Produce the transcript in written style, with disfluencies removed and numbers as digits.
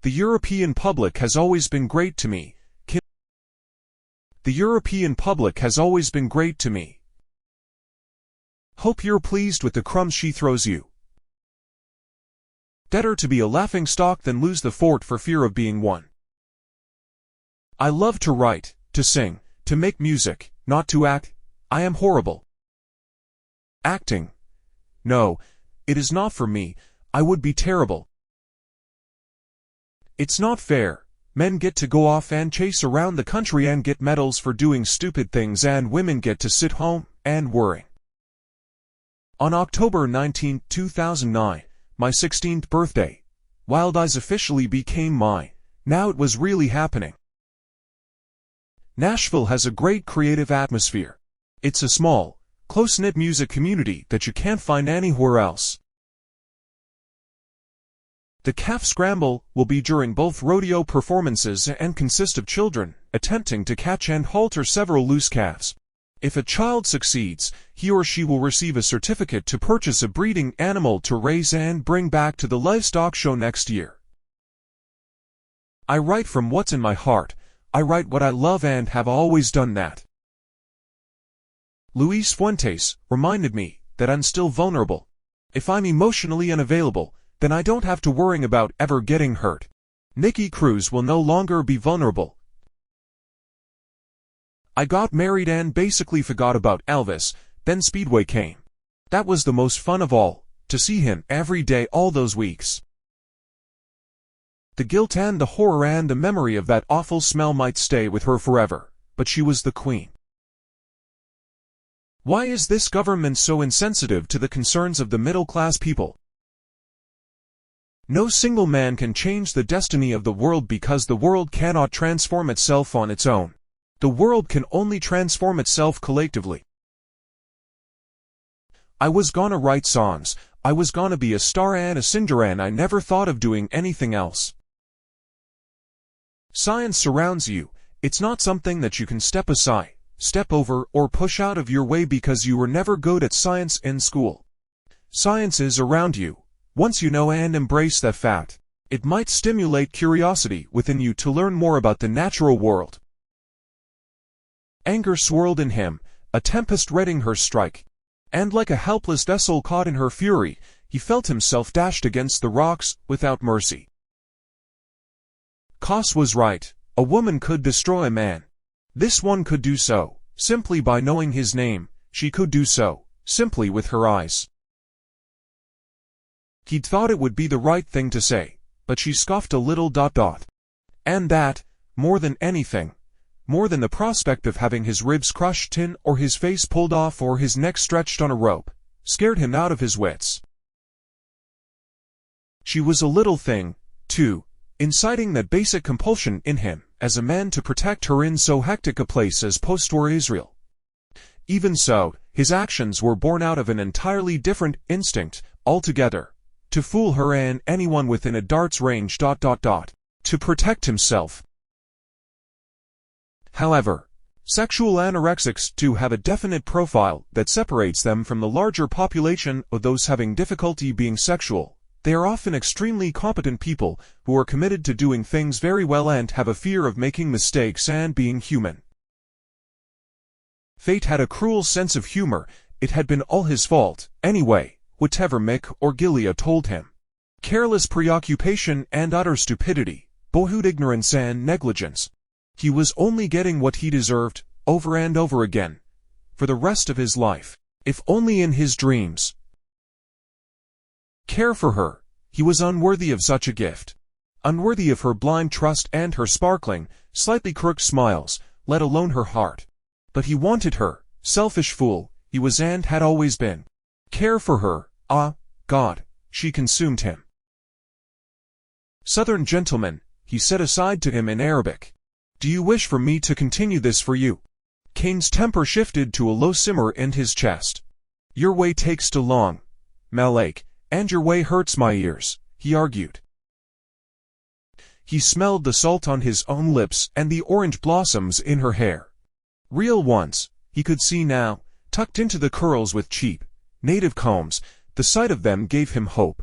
The European public has always been great to me. The European public has always been great to me. Hope you're pleased with the crumbs she throws you. Better to be a laughing stock than lose the fort for fear of being one. I love to write, to sing, to make music, not to act. I am horrible. Acting. No, it is not for me. I would be terrible. It's not fair. Men get to go off and chase around the country and get medals for doing stupid things, and women get to sit home and worry. On October 19, 2009, my 16th birthday, Wild Eyes officially became mine. Now it was really happening. Nashville has a great creative atmosphere. It's a small, close-knit music community that you can't find anywhere else. The calf scramble will be during both rodeo performances and consist of children attempting to catch and halter several loose calves. If a child succeeds, he or she will receive a certificate to purchase a breeding animal to raise and bring back to the livestock show next year. I write from what's in my heart. I write what I love and have always done that. Luis Fuentes reminded me that I'm still vulnerable. If I'm emotionally unavailable, then I don't have to worry about ever getting hurt. Nikki Cruz will no longer be vulnerable. I got married and basically forgot about Elvis. Then Speedway came. That was the most fun of all, to see him every day all those weeks. The guilt and the horror and the memory of that awful smell might stay with her forever, but she was the queen. Why is this government so insensitive to the concerns of the middle-class people? No single man can change the destiny of the world because the world cannot transform itself on its own. The world can only transform itself collectively. I was gonna write songs, I was gonna be a star and a singer, and I never thought of doing anything else. Science surrounds you. It's not something that you can step aside, step over, or push out of your way because you were never good at science in school. Science is around you. Once you know and embrace that fact, it might stimulate curiosity within you to learn more about the natural world. Anger swirled in him, a tempest readying her strike. And like a helpless vessel caught in her fury, he felt himself dashed against the rocks without mercy. Koss was right. A woman could destroy a man. This one could do so, simply by knowing his name. She could do so, simply with her eyes. He'd thought it would be the right thing to say, but she scoffed a little. And that, more than anything, more than the prospect of having his ribs crushed in, or his face pulled off, or his neck stretched on a rope, scared him out of his wits. She was a little thing, too, inciting that basic compulsion in him, as a man, to protect her in so hectic a place as post-war Israel. Even so, his actions were born out of an entirely different instinct altogether. To fool her and anyone within a dart's range. To protect himself. However, sexual anorexics too have a definite profile that separates them from the larger population of those having difficulty being sexual. They are often extremely competent people who are committed to doing things very well and have a fear of making mistakes and being human. Fate had a cruel sense of humor. It had been all his fault, anyway. Whatever Mick or Gilia told him. Careless preoccupation and utter stupidity, boyhood ignorance and negligence. He was only getting what he deserved, over and over again, for the rest of his life, if only in his dreams. Care for her. He was unworthy of such a gift. Unworthy of her blind trust and her sparkling, slightly crooked smiles, let alone her heart. But he wanted her, selfish fool, he was and had always been. Care for her, ah, God, she consumed him. Southern gentleman, he said aside to him in Arabic. Do you wish for me to continue this for you? Kane's temper shifted to a low simmer in his chest. Your way takes too long, Malak, and your way hurts my ears, he argued. He smelled the salt on his own lips and the orange blossoms in her hair. Real ones, he could see now, tucked into the curls with cheap, native combs. The sight of them gave him hope.